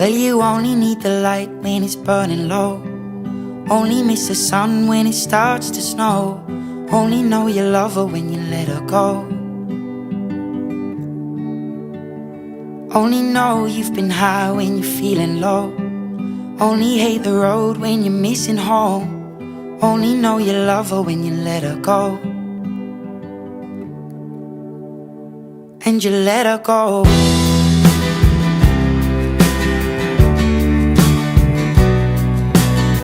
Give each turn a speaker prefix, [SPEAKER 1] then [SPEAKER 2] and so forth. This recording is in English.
[SPEAKER 1] Well, you only need the light when it's burning low. Only miss the sun when it starts to snow. Only know you love her when you let her go. Only know you've been high when you're feeling low. Only hate the road when you're missing home. Only know you love her when you let her go. And you let her go.